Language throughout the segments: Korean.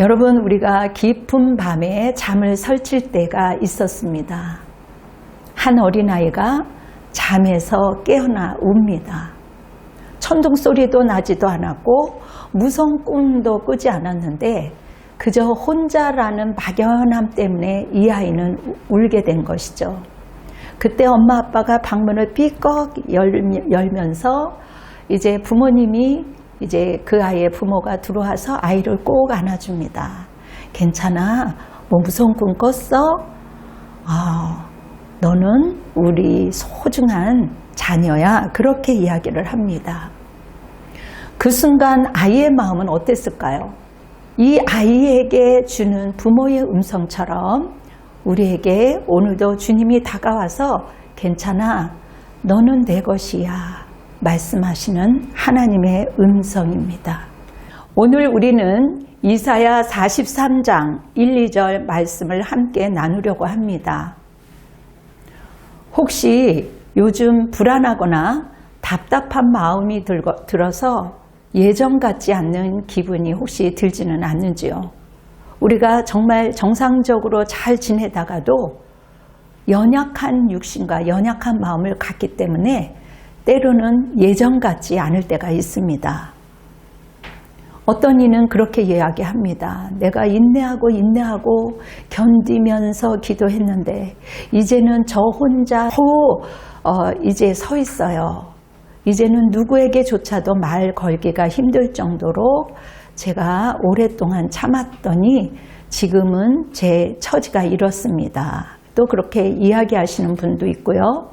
여러분, 우리가 깊은 밤에 잠을 설칠 때가 있었습니다. 한 어린아이가 잠에서 깨어나 웁니다. 천둥 소리도 나지도 않았고 무서운 꿈도 꾸지 않았는데 그저 혼자라는 막연함 때문에 이 아이는 울게 된 것이죠. 그때 엄마 아빠가 방문을 삐걱 열면서 이제 부모님이 이제 그 아이의 부모가 들어와서 아이를 꼭 안아줍니다. 괜찮아? 뭐 무서운 꿈 꿨어? 너는 우리 소중한 자녀야. 그렇게 이야기를 합니다. 그 순간 아이의 마음은 어땠을까요? 이 아이에게 주는 부모의 음성처럼 우리에게 오늘도 주님이 다가와서 괜찮아, 너는 내 것이야 말씀하시는 하나님의 음성입니다. 오늘 우리는 이사야 43장 1, 2절 말씀을 함께 나누려고 합니다. 혹시 요즘 불안하거나 답답한 마음이 들어서 예전 같지 않는 기분이 혹시 들지는 않는지요? 우리가 정말 정상적으로 잘 지내다가도 연약한 육신과 연약한 마음을 갖기 때문에 때로는 예전 같지 않을 때가 있습니다. 어떤 이는 그렇게 이야기합니다. 내가 인내하고 견디면서 기도했는데 이제는 저 혼자 이제 서 있어요. 이제는 누구에게조차도 말 걸기가 힘들 정도로 제가 오랫동안 참았더니 지금은 제 처지가 이렇습니다. 또 그렇게 이야기하시는 분도 있고요.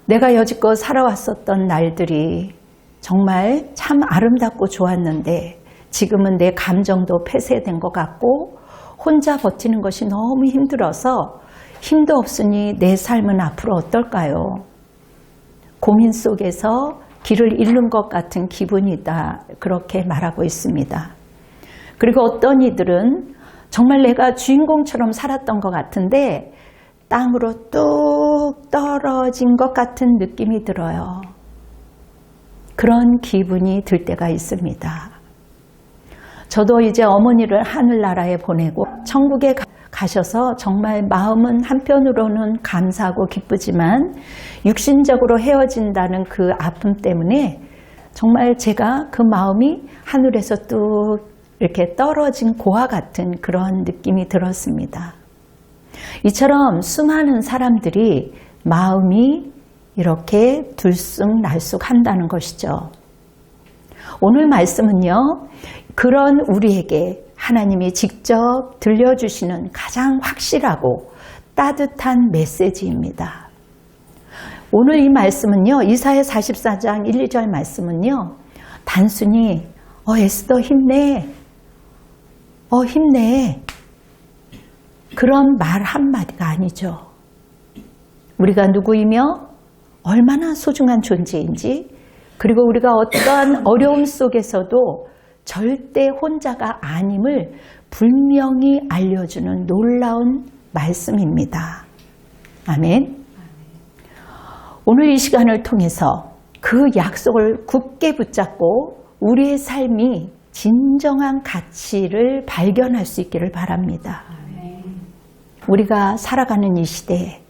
내가 여지껏 살아왔었던 날들이 정말 참 아름답고 좋았는데 지금은 내 감정도 폐쇄된 것 같고 혼자 버티는 것이 너무 힘들어서 힘도 없으니 내 삶은 앞으로 어떨까요? 고민 속에서 길을 잃는 것 같은 기분이다. 그렇게 말하고 있습니다. 그리고 어떤 이들은 정말 내가 주인공처럼 살았던 것 같은데 땅으로 뚝 떨어진 것 같은 느낌이 들어요. 그런 기분이 들 때가 있습니다. 저도 이제 어머니를 하늘나라에 보내고 천국에 가셔서 정말 마음은 한편으로는 감사하고 기쁘지만 육신적으로 헤어진다는 그 아픔 때문에 정말 제가 그 마음이 하늘에서 뚝 이렇게 떨어진 고와 같은 그런 느낌이 들었습니다. 이처럼 수많은 사람들이 마음이 이렇게 들쑥날쑥 한다는 것이죠. 오늘 말씀은요, 그런 우리에게 하나님이 직접 들려주시는 가장 확실하고 따뜻한 메시지입니다. 오늘 이 말씀은요, 이사야 44장 1, 2절 말씀은요, 단순히 에스더 힘내, 힘내, 그런 말 한마디가 아니죠. 우리가 누구이며 얼마나 소중한 존재인지, 그리고 우리가 어떠한 어려움 속에서도 절대 혼자가 아님을 분명히 알려주는 놀라운 말씀입니다. 아멘. 오늘 이 시간을 통해서 그 약속을 굳게 붙잡고 우리의 삶이 진정한 가치를 발견할 수 있기를 바랍니다. 우리가 살아가는 이 시대에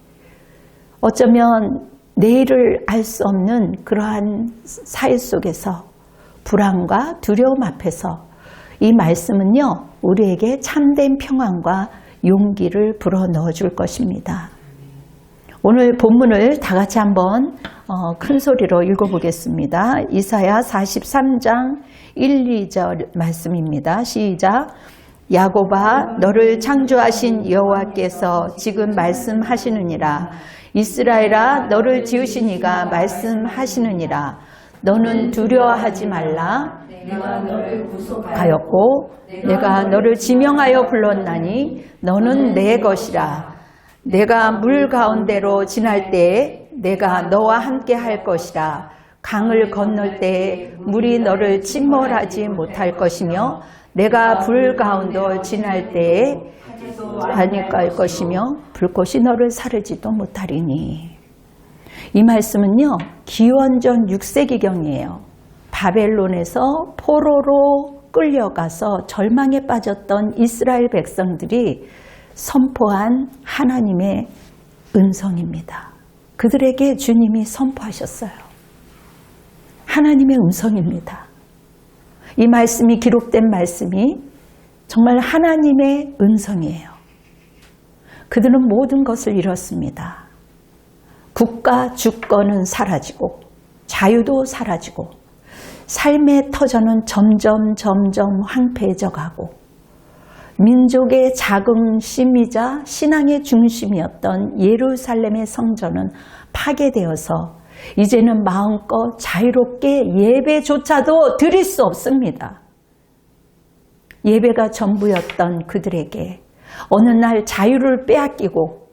어쩌면 내일을 알 수 없는 그러한 사회 속에서 불안과 두려움 앞에서 이 말씀은요, 우리에게 참된 평안과 용기를 불어넣어 줄 것입니다. 오늘 본문을 다 같이 한번 큰 소리로 읽어보겠습니다. 이사야 43장 1, 2절 말씀입니다. 시작. 야곱아, 너를 창조하신 여호와께서 지금 말씀하시느니라. 이스라엘아, 너를 지으신 이가 말씀하시느니라. 너는 두려워하지 말라. 내가 너를 구속하였고 내가 너를 지명하여 불렀나니 너는 내 것이라. 내가 물 가운데로 지날 때에 내가 너와 함께 할 것이라. 강을 건널 때에 물이 너를 침몰하지 못할 것이며 내가 불 가운데 지날 때에 아니까 것이며 불꽃이 너를 사르지도 못하리니. 이 말씀은요, 기원전 6세기경이에요. 바벨론에서 포로로 끌려가서 절망에 빠졌던 이스라엘 백성들이 선포한 하나님의 음성입니다. 그들에게 주님이 선포하셨어요. 하나님의 음성입니다. 이 말씀이 기록된 말씀이 정말 하나님의 음성이에요. 그들은 모든 것을 잃었습니다. 국가 주권은 사라지고 자유도 사라지고 삶의 터전은 점점 황폐해져 가고 민족의 자긍심이자 신앙의 중심이었던 예루살렘의 성전은 파괴되어서 이제는 마음껏 자유롭게 예배조차도 드릴 수 없습니다. 예배가 전부였던 그들에게 어느 날 자유를 빼앗기고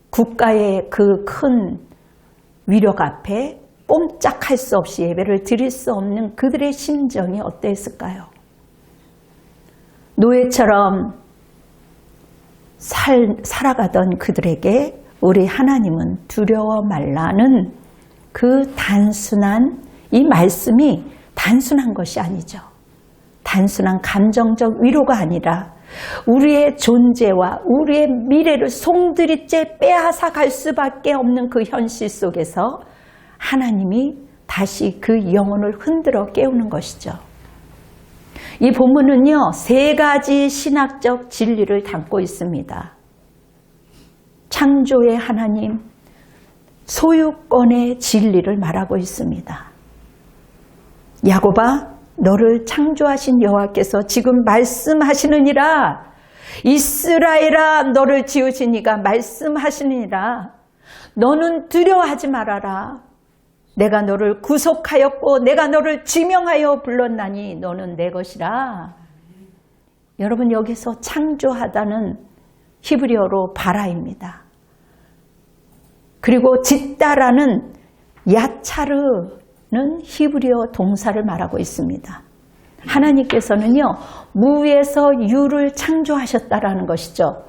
국가의 그 큰 위력 앞에 꼼짝할 수 없이 예배를 드릴 수 없는 그들의 심정이 어땠을까요? 노예처럼 살아가던 그들에게 우리 하나님은 두려워 말라는 그 단순한 이 말씀이 단순한 것이 아니죠. 단순한 감정적 위로가 아니라 우리의 존재와 우리의 미래를 송두리째 빼앗아 갈 수밖에 없는 그 현실 속에서 하나님이 다시 그 영혼을 흔들어 깨우는 것이죠. 이 본문은요, 세 가지 신학적 진리를 담고 있습니다. 창조의 하나님, 소유권의 진리를 말하고 있습니다. 야곱아, 너를 창조하신 여호와께서 지금 말씀하시느니라. 이스라엘아, 너를 지으신 이가 말씀하시느니라. 너는 두려워하지 말아라. 내가 너를 구속하였고 내가 너를 지명하여 불렀나니 너는 내 것이라. 여러분, 여기서 창조하다는 히브리어로 바라입니다. 그리고 짓다라는 야차르는 히브리어 동사를 말하고 있습니다. 하나님께서는요, 무에서 유를 창조하셨다라는 것이죠.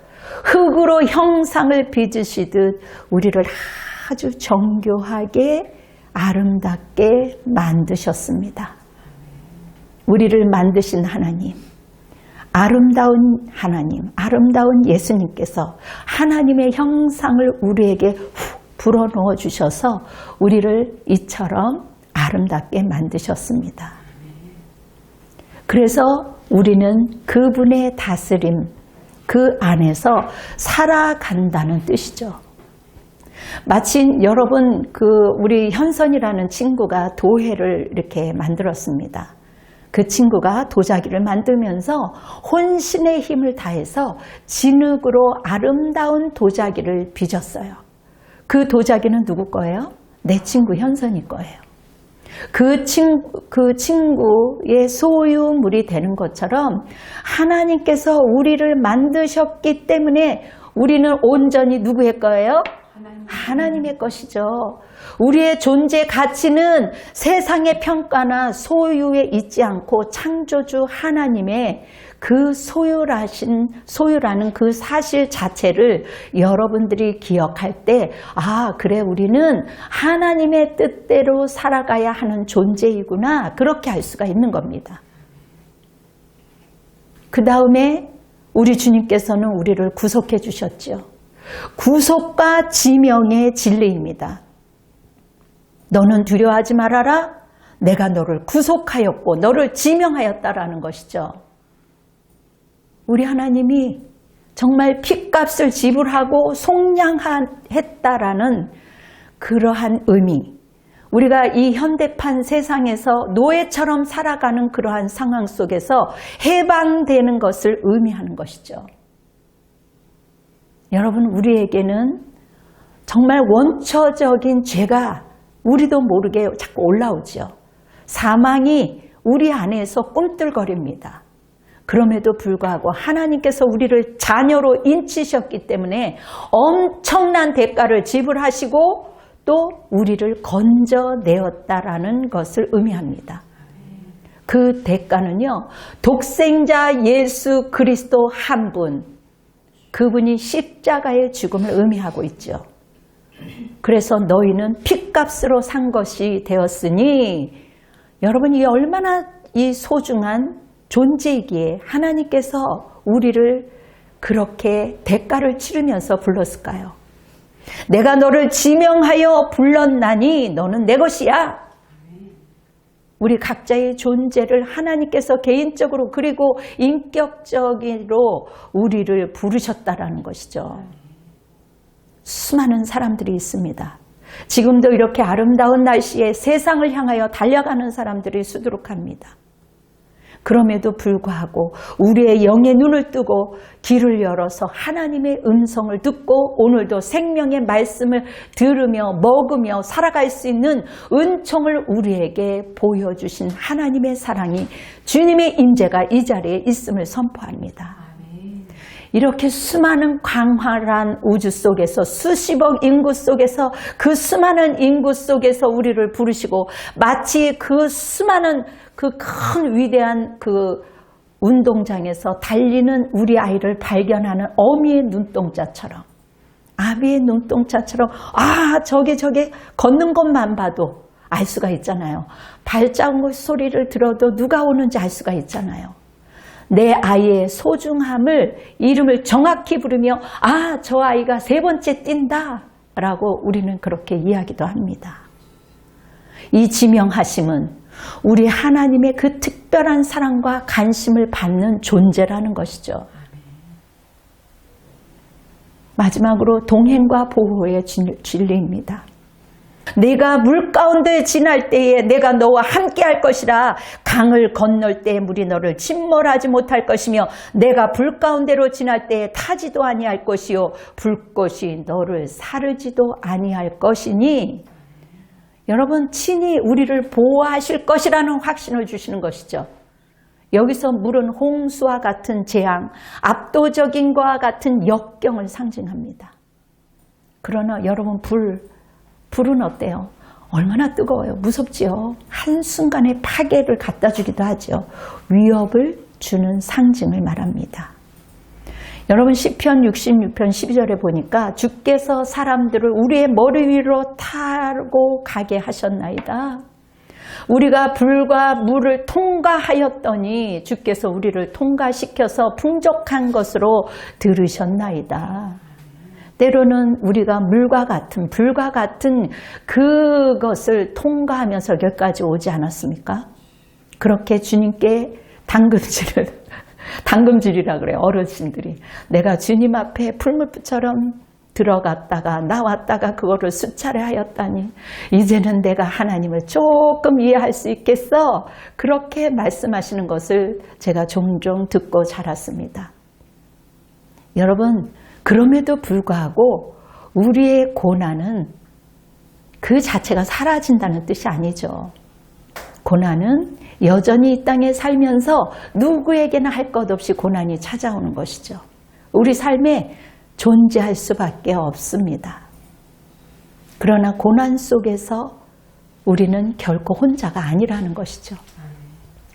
흙으로 형상을 빚으시듯 우리를 아주 정교하게 아름답게 만드셨습니다. 우리를 만드신 하나님, 아름다운 하나님, 아름다운 예수님께서 하나님의 형상을 우리에게 불어넣어 주셔서 우리를 이처럼 아름답게 만드셨습니다. 그래서 우리는 그분의 다스림, 그 안에서 살아간다는 뜻이죠. 마치 여러분, 우리 현선이라는 친구가 도회를 이렇게 만들었습니다. 그 친구가 도자기를 만들면서 혼신의 힘을 다해서 진흙으로 아름다운 도자기를 빚었어요. 그 도자기는 누구 거예요? 내 친구 현선이 거예요. 그 친구의 소유물이 되는 것처럼 하나님께서 우리를 만드셨기 때문에 우리는 온전히 누구의 거예요? 하나님의 것이죠. 우리의 존재 가치는 세상의 평가나 소유에 있지 않고 창조주 하나님의 그 소유라는 그 사실 자체를 여러분들이 기억할 때, 아, 그래, 우리는 하나님의 뜻대로 살아가야 하는 존재이구나, 그렇게 알 수가 있는 겁니다. 그 다음에 우리 주님께서는 우리를 구속해 주셨죠. 구속과 지명의 진리입니다. 너는 두려워하지 말아라. 내가 너를 구속하였고 너를 지명하였다라는 것이죠. 우리 하나님이 정말 핏값을 지불하고 속량했다라는 그러한 의미, 우리가 이 현대판 세상에서 노예처럼 살아가는 그러한 상황 속에서 해방되는 것을 의미하는 것이죠. 여러분, 우리에게는 정말 원초적인 죄가 우리도 모르게 자꾸 올라오죠. 사망이 우리 안에서 꿈틀거립니다. 그럼에도 불구하고 하나님께서 우리를 자녀로 인치셨기 때문에 엄청난 대가를 지불하시고 또 우리를 건져내었다라는 것을 의미합니다. 그 대가는요, 독생자 예수 그리스도 한 분, 그분이 십자가의 죽음을 의미하고 있죠. 그래서 너희는 핏값으로 산 것이 되었으니, 여러분, 이게 얼마나 이 소중한 존재이기에 하나님께서 우리를 그렇게 대가를 치르면서 불렀을까요? 내가 너를 지명하여 불렀나니 너는 내 것이야. 우리 각자의 존재를 하나님께서 개인적으로 그리고 인격적으로 우리를 부르셨다라는 것이죠. 수많은 사람들이 있습니다. 지금도 이렇게 아름다운 날씨에 세상을 향하여 달려가는 사람들이 수두룩합니다. 그럼에도 불구하고 우리의 영의 눈을 뜨고 귀를 열어서 하나님의 음성을 듣고 오늘도 생명의 말씀을 들으며 먹으며 살아갈 수 있는 은총을 우리에게 보여주신 하나님의 사랑이 주님의 임재가 이 자리에 있음을 선포합니다. 이렇게 수많은 광활한 우주 속에서 수십억 인구 속에서 그 수많은 인구 속에서 우리를 부르시고 마치 그 수많은 그 큰 위대한 그 운동장에서 달리는 우리 아이를 발견하는 어미의 눈동자처럼 아비의 눈동자처럼 저게 걷는 것만 봐도 알 수가 있잖아요. 발자국 소리를 들어도 누가 오는지 알 수가 있잖아요. 내 아이의 소중함을 이름을 정확히 부르며 저 아이가 3번째 뛴다 라고 우리는 그렇게 이야기도 합니다. 이 지명하심은 우리 하나님의 그 특별한 사랑과 관심을 받는 존재라는 것이죠. 마지막으로 동행과 보호의 진리입니다. 내가 물 가운데 지날 때에 내가 너와 함께 할 것이라. 강을 건널 때에 물이 너를 침몰하지 못할 것이며 내가 불 가운데로 지날 때에 타지도 아니할 것이요 불꽃이 너를 사르지도 아니할 것이니. 여러분, 친히 우리를 보호하실 것이라는 확신을 주시는 것이죠. 여기서 물은 홍수와 같은 재앙, 압도적인 것과 같은 역경을 상징합니다. 그러나 여러분, 불은 어때요? 얼마나 뜨거워요. 무섭지요. 한순간에 파괴를 갖다 주기도 하죠. 위협을 주는 상징을 말합니다. 여러분, 시편 66편 12절에 보니까 주께서 사람들을 우리의 머리 위로 타고 가게 하셨나이다. 우리가 불과 물을 통과하였더니 주께서 우리를 통과시켜서 풍족한 것으로 들으셨나이다. 때로는 우리가 물과 같은 불과 같은 그것을 통과하면서 여기까지 오지 않았습니까? 그렇게 주님께 당금질이라 그래요. 어르신들이. 내가 주님 앞에 풀무불처럼 들어갔다가 나왔다가 그거를 수차례 하였다니 이제는 내가 하나님을 조금 이해할 수 있겠어. 그렇게 말씀하시는 것을 제가 종종 듣고 자랐습니다. 여러분, 그럼에도 불구하고 우리의 고난은 그 자체가 사라진다는 뜻이 아니죠. 고난은 여전히 이 땅에 살면서 누구에게나 할 것 없이 고난이 찾아오는 것이죠. 우리 삶에 존재할 수밖에 없습니다. 그러나 고난 속에서 우리는 결코 혼자가 아니라는 것이죠.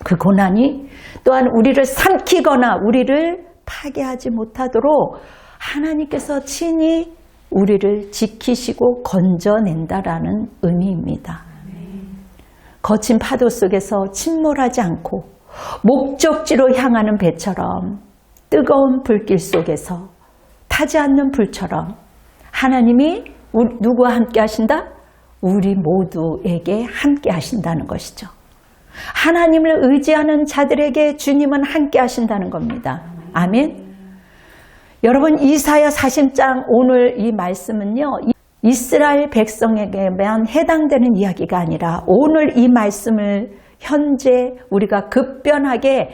그 고난이 또한 우리를 삼키거나 우리를 파괴하지 못하도록 하나님께서 친히 우리를 지키시고 건져낸다라는 의미입니다. 거친 파도 속에서 침몰하지 않고 목적지로 향하는 배처럼 뜨거운 불길 속에서 타지 않는 불처럼 하나님이 누구와 함께 하신다? 우리 모두에게 함께 하신다는 것이죠. 하나님을 의지하는 자들에게 주님은 함께 하신다는 겁니다. 아멘. 여러분, 이사야 40장 오늘 이 말씀은요, 이스라엘 백성에게만 해당되는 이야기가 아니라 오늘 이 말씀을 현재 우리가 급변하게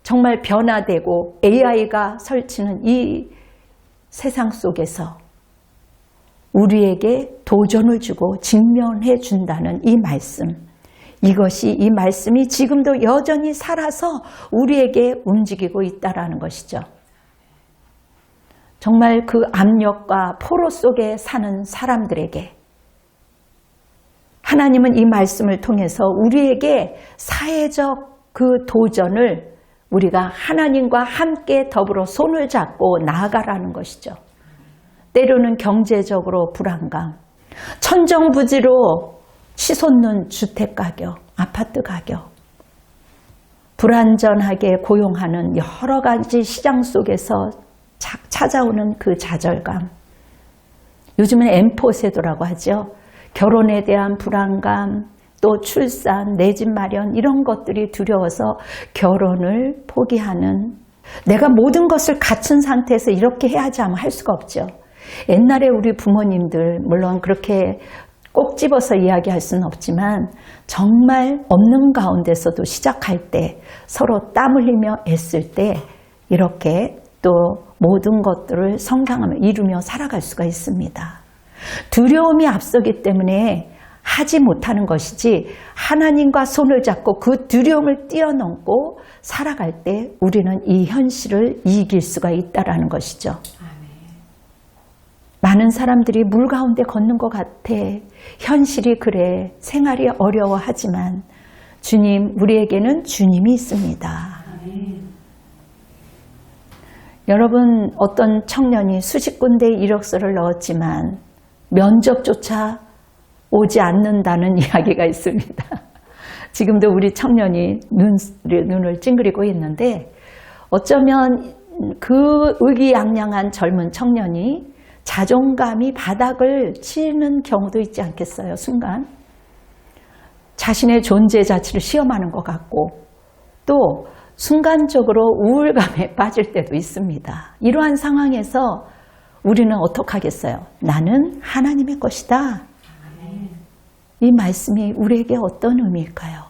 정말 변화되고 AI가 설치는 이 세상 속에서 우리에게 도전을 주고 직면해 준다는 이 말씀. 이 말씀이 지금도 여전히 살아서 우리에게 움직이고 있다는 것이죠. 정말 그 압력과 포로 속에 사는 사람들에게 하나님은 이 말씀을 통해서 우리에게 사회적 그 도전을 우리가 하나님과 함께 더불어 손을 잡고 나아가라는 것이죠. 때로는 경제적으로 불안감, 천정부지로 치솟는 주택 가격, 아파트 가격, 불완전하게 고용하는 여러 가지 시장 속에서 찾아오는 그 좌절감. 요즘은 엠포세도라고 하죠. 결혼에 대한 불안감, 또 출산, 내 집 마련 이런 것들이 두려워서 결혼을 포기하는, 내가 모든 것을 갖춘 상태에서 이렇게 해야지 하면 할 수가 없죠. 옛날에 우리 부모님들 물론 그렇게 꼭 집어서 이야기할 수는 없지만 정말 없는 가운데서도 시작할 때 서로 땀 흘리며 애쓸 때 이렇게 또 모든 것들을 성장하며 이루며 살아갈 수가 있습니다. 두려움이 앞서기 때문에 하지 못하는 것이지 하나님과 손을 잡고 그 두려움을 뛰어넘고 살아갈 때 우리는 이 현실을 이길 수가 있다는 것이죠. 많은 사람들이 물 가운데 걷는 것 같아. 현실이 그래. 생활이 어려워하지만 주님, 우리에게는 주님이 있습니다. 여러분, 어떤 청년이 수십 군데의 이력서를 넣었지만 면접조차 오지 않는다는 이야기가 있습니다. 지금도 우리 청년이 눈을 찡그리고 있는데 어쩌면 그 의기양양한 젊은 청년이 자존감이 바닥을 치는 경우도 있지 않겠어요. 순간 자신의 존재 자체를 시험하는 것 같고 또 순간적으로 우울감에 빠질 때도 있습니다. 이러한 상황에서 우리는 어떻게 하겠어요? 나는 하나님의 것이다. 이 말씀이 우리에게 어떤 의미일까요?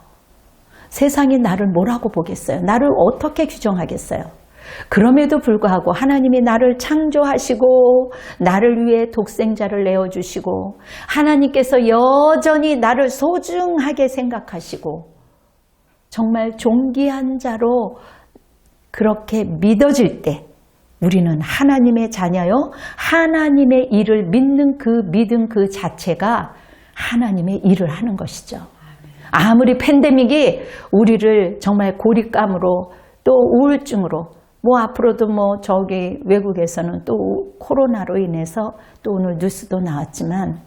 세상이 나를 뭐라고 보겠어요? 나를 어떻게 규정하겠어요? 그럼에도 불구하고 하나님이 나를 창조하시고 나를 위해 독생자를 내어주시고 하나님께서 여전히 나를 소중하게 생각하시고 정말 존귀한 자로 그렇게 믿어질 때 우리는 하나님의 자녀요. 하나님의 일을 믿는 그 믿음 그 자체가 하나님의 일을 하는 것이죠. 아무리 팬데믹이 우리를 정말 고립감으로 또 우울증으로 앞으로도 저기 외국에서는 또 코로나로 인해서 또 오늘 뉴스도 나왔지만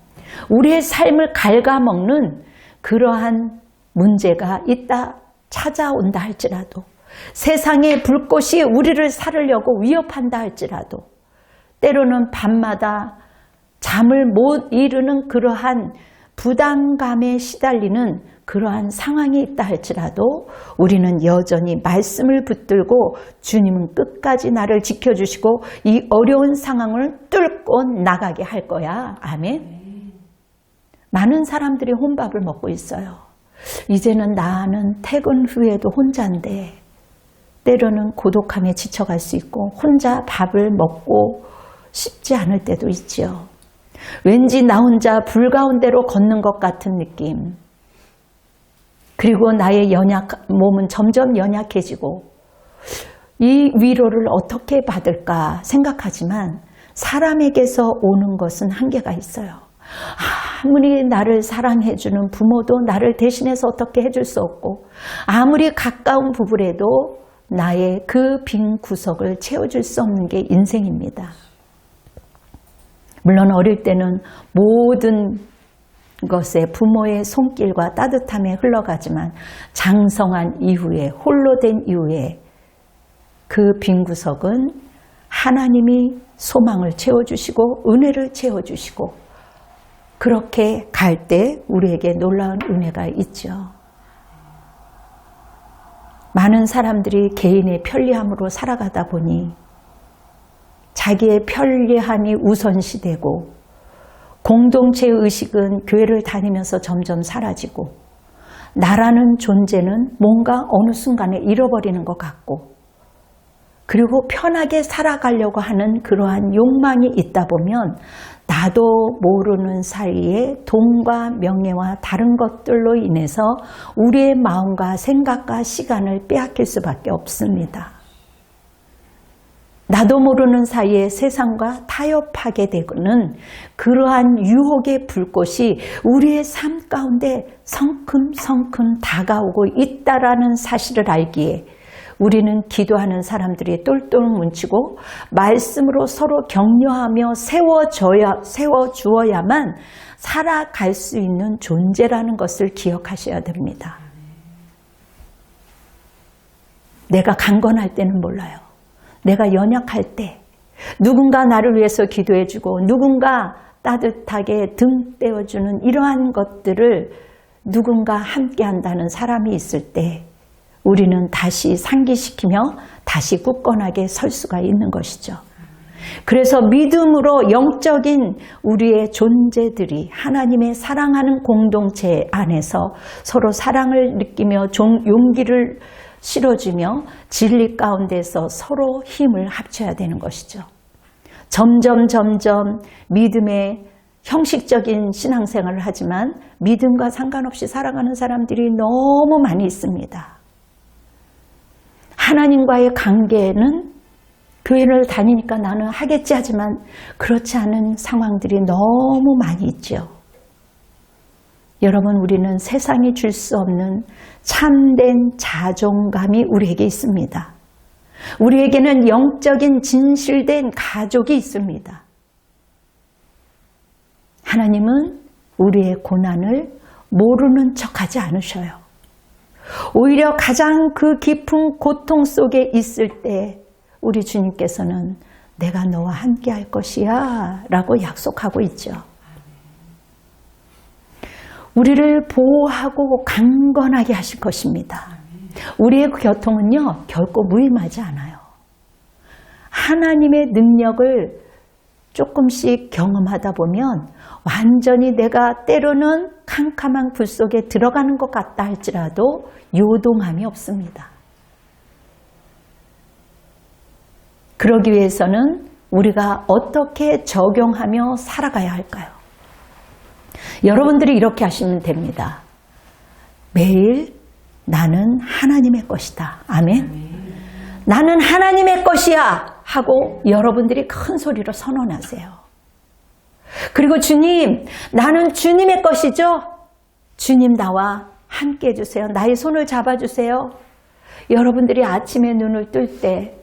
우리의 삶을 갉아먹는 그러한 문제가 있다 찾아온다 할지라도 세상의 불꽃이 우리를 살으려고 위협한다 할지라도 때로는 밤마다 잠을 못 이루는 그러한 부담감에 시달리는 그러한 상황이 있다 할지라도 우리는 여전히 말씀을 붙들고 주님은 끝까지 나를 지켜주시고 이 어려운 상황을 뚫고 나가게 할 거야. 아멘. 많은 사람들이 혼밥을 먹고 있어요. 이제는 나는 퇴근 후에도 혼자인데 때로는 고독함에 지쳐갈 수 있고 혼자 밥을 먹고 싶지 않을 때도 있지요. 왠지 나 혼자 불 가운데로 걷는 것 같은 느낌. 그리고 나의 몸은 점점 연약해지고 이 위로를 어떻게 받을까 생각하지만 사람에게서 오는 것은 한계가 있어요. 아무리 나를 사랑해주는 부모도 나를 대신해서 어떻게 해줄 수 없고 아무리 가까운 부부라도 나의 그 빈 구석을 채워줄 수 없는 게 인생입니다. 물론 어릴 때는 모든 것에 부모의 손길과 따뜻함에 흘러가지만 장성한 이후에 홀로 된 이후에 그 빈 구석은 하나님이 소망을 채워주시고 은혜를 채워주시고 그렇게 갈 때 우리에게 놀라운 은혜가 있죠. 많은 사람들이 개인의 편리함으로 살아가다 보니 자기의 편리함이 우선시되고 공동체 의식은 교회를 다니면서 점점 사라지고 나라는 존재는 뭔가 어느 순간에 잃어버리는 것 같고 그리고 편하게 살아가려고 하는 그러한 욕망이 있다 보면 나도 모르는 사이에 돈과 명예와 다른 것들로 인해서 우리의 마음과 생각과 시간을 빼앗길 수밖에 없습니다. 나도 모르는 사이에 세상과 타협하게 되고는 그러한 유혹의 불꽃이 우리의 삶 가운데 성큼성큼 다가오고 있다라는 사실을 알기에 우리는 기도하는 사람들이 똘똘 뭉치고 말씀으로 서로 격려하며 세워주어야만 살아갈 수 있는 존재라는 것을 기억하셔야 됩니다. 내가 강건할 때는 몰라요. 내가 연약할 때 누군가 나를 위해서 기도해주고 누군가 따뜻하게 등 떼어주는 이러한 것들을 누군가 함께 한다는 사람이 있을 때 우리는 다시 상기시키며 다시 굳건하게 설 수가 있는 것이죠. 그래서 믿음으로 영적인 우리의 존재들이 하나님의 사랑하는 공동체 안에서 서로 사랑을 느끼며 용기를 실어주며 진리 가운데서 서로 힘을 합쳐야 되는 것이죠. 점점 믿음의 형식적인 신앙생활을 하지만 믿음과 상관없이 살아가는 사람들이 너무 많이 있습니다. 하나님과의 관계는 교회를 다니니까 나는 하겠지 하지만 그렇지 않은 상황들이 너무 많이 있죠. 여러분, 우리는 세상이 줄 수 없는 참된 자존감이 우리에게 있습니다. 우리에게는 영적인 진실된 가족이 있습니다. 하나님은 우리의 고난을 모르는 척하지 않으셔요. 오히려 가장 그 깊은 고통 속에 있을 때 우리 주님께서는 내가 너와 함께 할 것이야 라고 약속하고 있죠. 우리를 보호하고 강건하게 하실 것입니다. 우리의 고통은요 결코 무의미하지 않아요. 하나님의 능력을 조금씩 경험하다 보면 완전히 내가 때로는 캄캄한 불 속에 들어가는 것 같다 할지라도 요동함이 없습니다. 그러기 위해서는 우리가 어떻게 적용하며 살아가야 할까요? 여러분들이 이렇게 하시면 됩니다. 매일 나는 하나님의 것이다. 아멘. 나는 하나님의 것이야 하고 여러분들이 큰 소리로 선언하세요. 그리고 주님, 나는 주님의 것이죠. 주님 나와 함께 해주세요. 나의 손을 잡아주세요. 여러분들이 아침에 눈을 뜰 때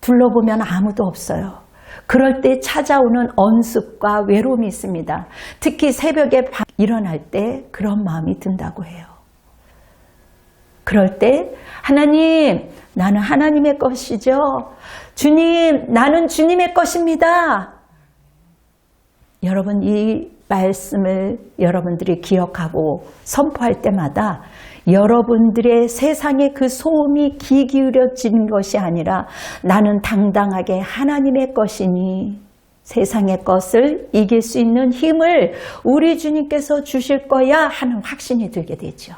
둘러보면 아무도 없어요. 그럴 때 찾아오는 언습과 외로움이 있습니다. 특히 새벽에 일어날 때 그런 마음이 든다고 해요. 그럴 때 하나님, 나는 하나님의 것이죠. 주님, 나는 주님의 것입니다. 여러분, 이 말씀을 여러분들이 기억하고 선포할 때마다 여러분들의 세상의 그 소음이 귀 기울여진 것이 아니라 나는 당당하게 하나님의 것이니 세상의 것을 이길 수 있는 힘을 우리 주님께서 주실 거야 하는 확신이 들게 되죠.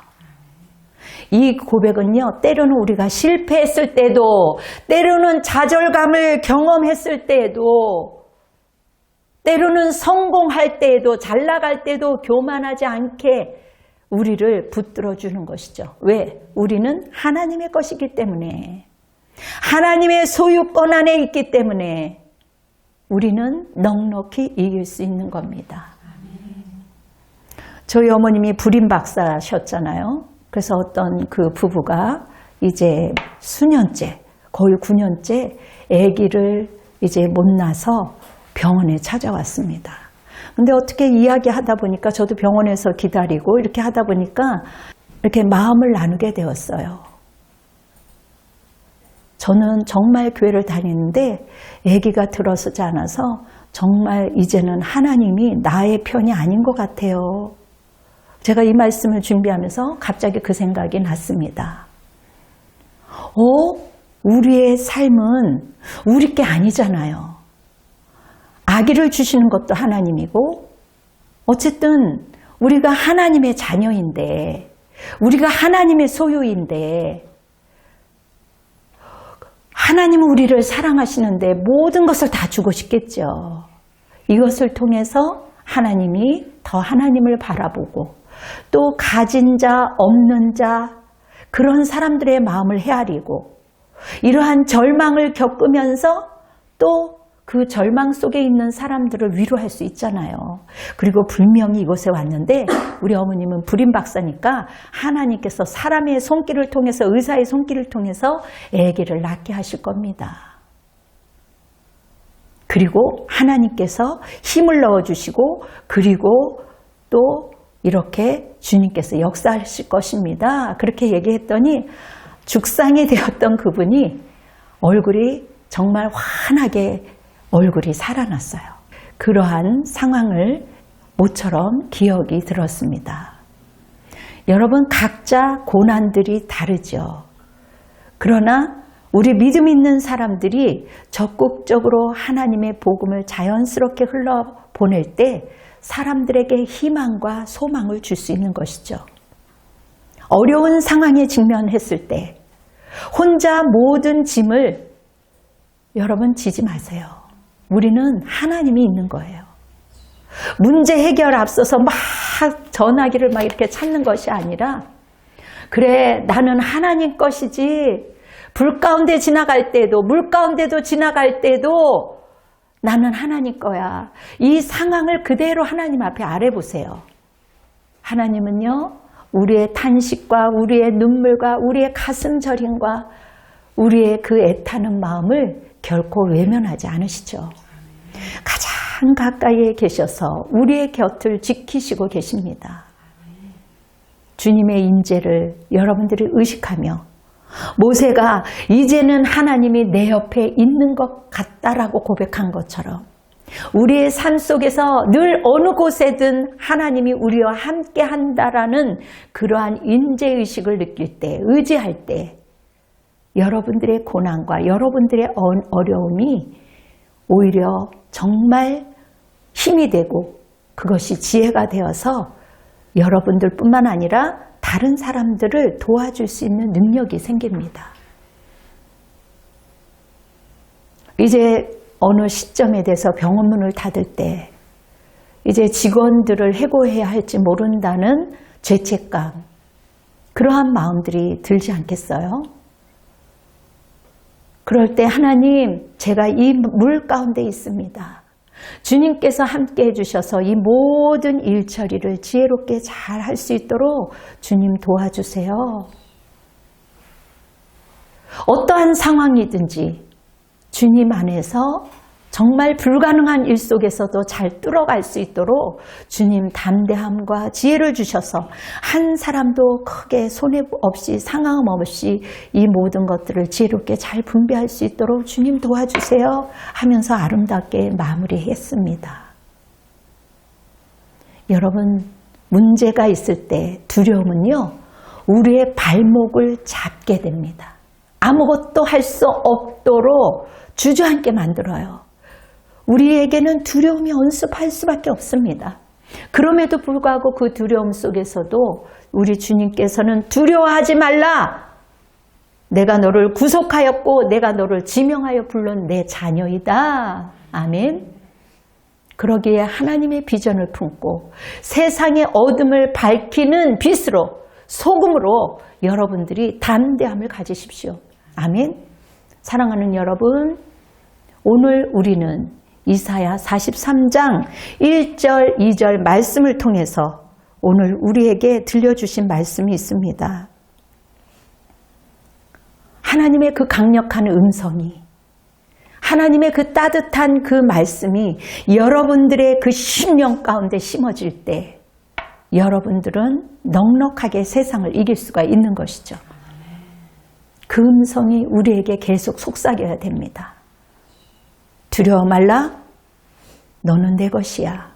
이 고백은요, 때로는 우리가 실패했을 때도, 때로는 좌절감을 경험했을 때에도, 때로는 성공할 때에도, 잘 나갈 때도 교만하지 않게 우리를 붙들어 주는 것이죠. 왜? 우리는 하나님의 것이기 때문에, 하나님의 소유권 안에 있기 때문에 우리는 넉넉히 이길 수 있는 겁니다. 저희 어머님이 불임 박사셨잖아요. 그래서 어떤 그 부부가 이제 수년째, 거의 9년째 아기를 이제 못 낳아서 병원에 찾아왔습니다. 근데 어떻게 이야기하다 보니까 저도 병원에서 기다리고 이렇게 하다 보니까 이렇게 마음을 나누게 되었어요. 저는 정말 교회를 다니는데 아기가 들어서지 않아서 정말 이제는 하나님이 나의 편이 아닌 것 같아요. 제가 이 말씀을 준비하면서 갑자기 그 생각이 났습니다. 우리의 삶은 우리 게 아니잖아요. 아기를 주시는 것도 하나님이고 어쨌든 우리가 하나님의 자녀인데 우리가 하나님의 소유인데 하나님은 우리를 사랑하시는데 모든 것을 다 주고 싶겠죠. 이것을 통해서 하나님이 더 하나님을 바라보고 또 가진 자, 없는 자 그런 사람들의 마음을 헤아리고 이러한 절망을 겪으면서 또 그 절망 속에 있는 사람들을 위로할 수 있잖아요. 그리고 분명히 이곳에 왔는데 우리 어머님은 불임 박사니까 하나님께서 사람의 손길을 통해서 의사의 손길을 통해서 아기를 낳게 하실 겁니다. 그리고 하나님께서 힘을 넣어주시고 그리고 또 이렇게 주님께서 역사하실 것입니다. 그렇게 얘기했더니 죽상이 되었던 그분이 얼굴이 정말 환하게 얼굴이 살아났어요. 그러한 상황을 모처럼 기억이 들었습니다. 여러분, 각자 고난들이 다르죠. 그러나 우리 믿음 있는 사람들이 적극적으로 하나님의 복음을 자연스럽게 흘러보낼 때 사람들에게 희망과 소망을 줄 수 있는 것이죠. 어려운 상황에 직면했을 때 혼자 모든 짐을 여러분 지지 마세요. 우리는 하나님이 있는 거예요. 문제 해결 앞서서 막 전화기를 막 이렇게 찾는 것이 아니라, 그래, 나는 하나님 것이지. 불 가운데 지나갈 때도, 물 가운데도 지나갈 때도 나는 하나님 거야. 이 상황을 그대로 하나님 앞에 아뢰보세요. 하나님은요, 우리의 탄식과 우리의 눈물과 우리의 가슴 저림과 우리의 그 애타는 마음을 결코 외면하지 않으시죠. 가장 가까이에 계셔서 우리의 곁을 지키시고 계십니다. 주님의 인재를 여러분들이 의식하며, 모세가 이제는 하나님이 내 옆에 있는 것 같다라고 고백한 것처럼 우리의 삶 속에서 늘 어느 곳에든 하나님이 우리와 함께 한다라는 그러한 인재의식을 느낄 때, 의지할 때 여러분들의 고난과 여러분들의 어려움이 오히려 정말 힘이 되고 그것이 지혜가 되어서 여러분들뿐만 아니라 다른 사람들을 도와줄 수 있는 능력이 생깁니다. 이제 어느 시점에 대해서 병원 문을 닫을 때 이제 직원들을 해고해야 할지 모른다는 죄책감, 그러한 마음들이 들지 않겠어요? 그럴 때 하나님, 제가 이 물 가운데 있습니다. 주님께서 함께 해주셔서 이 모든 일처리를 지혜롭게 잘 할 수 있도록 주님 도와주세요. 어떠한 상황이든지 주님 안에서 정말 불가능한 일 속에서도 잘 뚫어갈 수 있도록 주님 담대함과 지혜를 주셔서 한 사람도 크게 손해 없이 상함 없이 이 모든 것들을 지혜롭게 잘 분배할 수 있도록 주님 도와주세요 하면서 아름답게 마무리했습니다. 여러분, 문제가 있을 때 두려움은요, 우리의 발목을 잡게 됩니다. 아무것도 할 수 없도록 주저앉게 만들어요. 우리에게는 두려움이 언습할 수밖에 없습니다. 그럼에도 불구하고 그 두려움 속에서도 우리 주님께서는 두려워하지 말라. 내가 너를 구속하였고 내가 너를 지명하여 불른 내 자녀이다. 아멘. 그러기에 하나님의 비전을 품고 세상의 어둠을 밝히는 빛으로, 소금으로 여러분들이 담대함을 가지십시오. 아멘. 사랑하는 여러분, 오늘 우리는 이사야 43장 1절, 2절 말씀을 통해서 오늘 우리에게 들려주신 말씀이 있습니다. 하나님의 그 강력한 음성이, 하나님의 그 따뜻한 그 말씀이 여러분들의 그 심령 가운데 심어질 때 여러분들은 넉넉하게 세상을 이길 수가 있는 것이죠. 그 음성이 우리에게 계속 속삭여야 됩니다. 두려워 말라. 너는 내 것이야.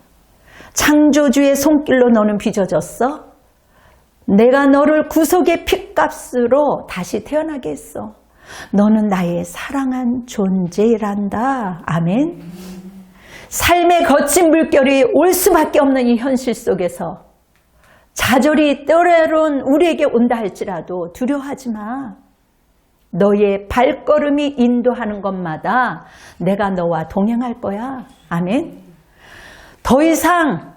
창조주의 손길로 너는 빚어졌어. 내가 너를 구속의 핏값으로 다시 태어나게 했어. 너는 나의 사랑한 존재란다. 아멘. 삶의 거친 물결이 올 수밖에 없는 이 현실 속에서 좌절이 때로는 우리에게 온다 할지라도 두려워하지 마. 너의 발걸음이 인도하는 것마다 내가 너와 동행할 거야. 아멘. 더 이상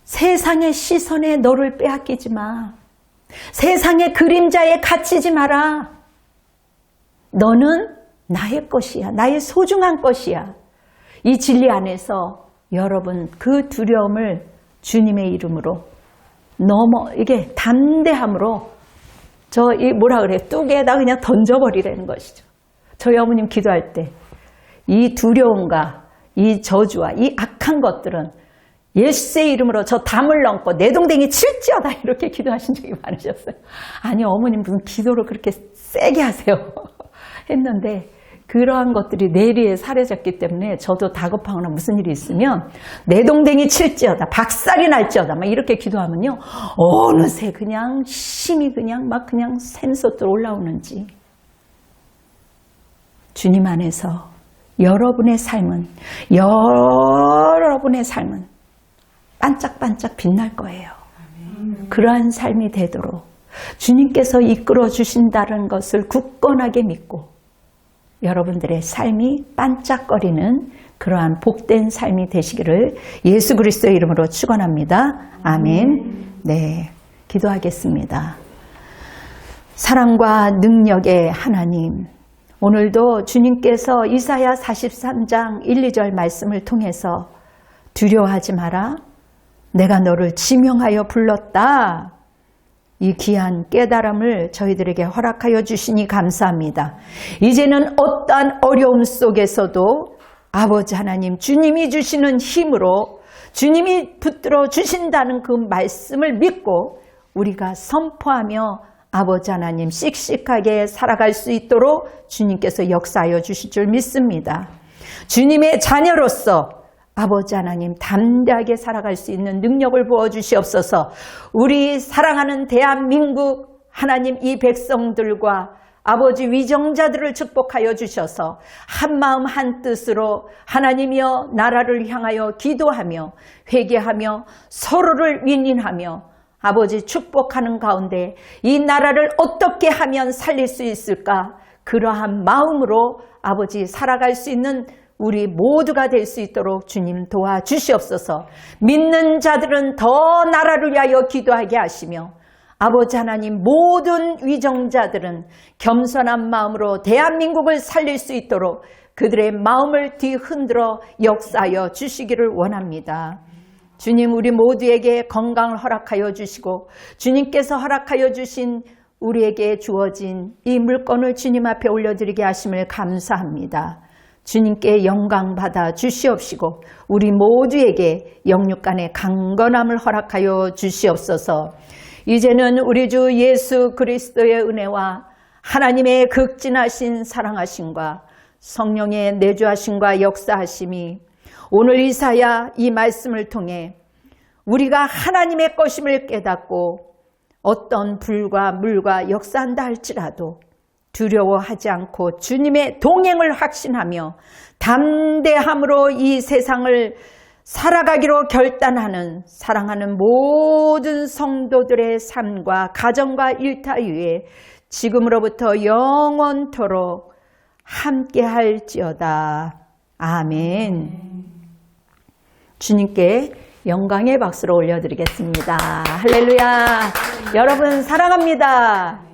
세상의 시선에 너를 빼앗기지 마. 세상의 그림자에 갇히지 마라. 너는 나의 것이야. 나의 소중한 것이야. 이 진리 안에서 여러분 그 두려움을 주님의 이름으로 이게 담대함으로 뭐라 그래요? 뚝에다 그냥 던져버리라는 것이죠. 저희 어머님 기도할 때 이 두려움과 이 저주와 이 악한 것들은 예수의 이름으로 저 담을 넘고 내 동댕이 칠지어다 이렇게 기도하신 적이 많으셨어요. 아니, 어머님 무슨 기도를 그렇게 세게 하세요. 했는데 그러한 것들이 뇌리에 사려졌기 때문에 저도 다급하거나 무슨 일이 있으면 내동댕이 칠지어다, 박살이 날지어다 막 이렇게 기도하면요, 어느새 그냥 힘이 그냥 막 그냥 샘솟도록 올라오는지. 주님 안에서 여러분의 삶은 반짝반짝 빛날 거예요. 그러한 삶이 되도록 주님께서 이끌어 주신다는 것을 굳건하게 믿고 여러분들의 삶이 반짝거리는 그러한 복된 삶이 되시기를 예수 그리스도의 이름으로 축원합니다. 아멘. 네, 기도하겠습니다. 사랑과 능력의 하나님, 오늘도 주님께서 이사야 43장 1, 2절 말씀을 통해서 두려워하지 마라, 내가 너를 지명하여 불렀다, 이 귀한 깨달음을 저희들에게 허락하여 주시니 감사합니다. 이제는 어떠한 어려움 속에서도 아버지 하나님, 주님이 주시는 힘으로 주님이 붙들어 주신다는 그 말씀을 믿고 우리가 선포하며 아버지 하나님 씩씩하게 살아갈 수 있도록 주님께서 역사하여 주실 줄 믿습니다. 주님의 자녀로서 아버지 하나님 담대하게 살아갈 수 있는 능력을 부어주시옵소서. 우리 사랑하는 대한민국 하나님 이 백성들과 아버지 위정자들을 축복하여 주셔서 한마음 한뜻으로 하나님이여 나라를 향하여 기도하며 회개하며 서로를 윈윈하며 아버지 축복하는 가운데 이 나라를 어떻게 하면 살릴 수 있을까, 그러한 마음으로 아버지 살아갈 수 있는 우리 모두가 될 수 있도록 주님 도와주시옵소서. 믿는 자들은 더 나라를 위하여 기도하게 하시며 아버지 하나님 모든 위정자들은 겸손한 마음으로 대한민국을 살릴 수 있도록 그들의 마음을 뒤흔들어 역사하여 주시기를 원합니다. 주님, 우리 모두에게 건강을 허락하여 주시고 주님께서 허락하여 주신 우리에게 주어진 이 물건을 주님 앞에 올려드리게 하심을 감사합니다. 주님께 영광 받아 주시옵시고 우리 모두에게 영육간의 강건함을 허락하여 주시옵소서. 이제는 우리 주 예수 그리스도의 은혜와 하나님의 극진하신 사랑하심과 성령의 내주하심과 역사하심이 오늘 이사야 이 말씀을 통해 우리가 하나님의 것임을 깨닫고 어떤 불과 물과 역사한다 할지라도 두려워하지 않고 주님의 동행을 확신하며 담대함으로 이 세상을 살아가기로 결단하는 사랑하는 모든 성도들의 삶과 가정과 일터 위에 지금으로부터 영원토록 함께할지어다. 아멘. 주님께 영광의 박수를 올려드리겠습니다. 할렐루야. 여러분 사랑합니다.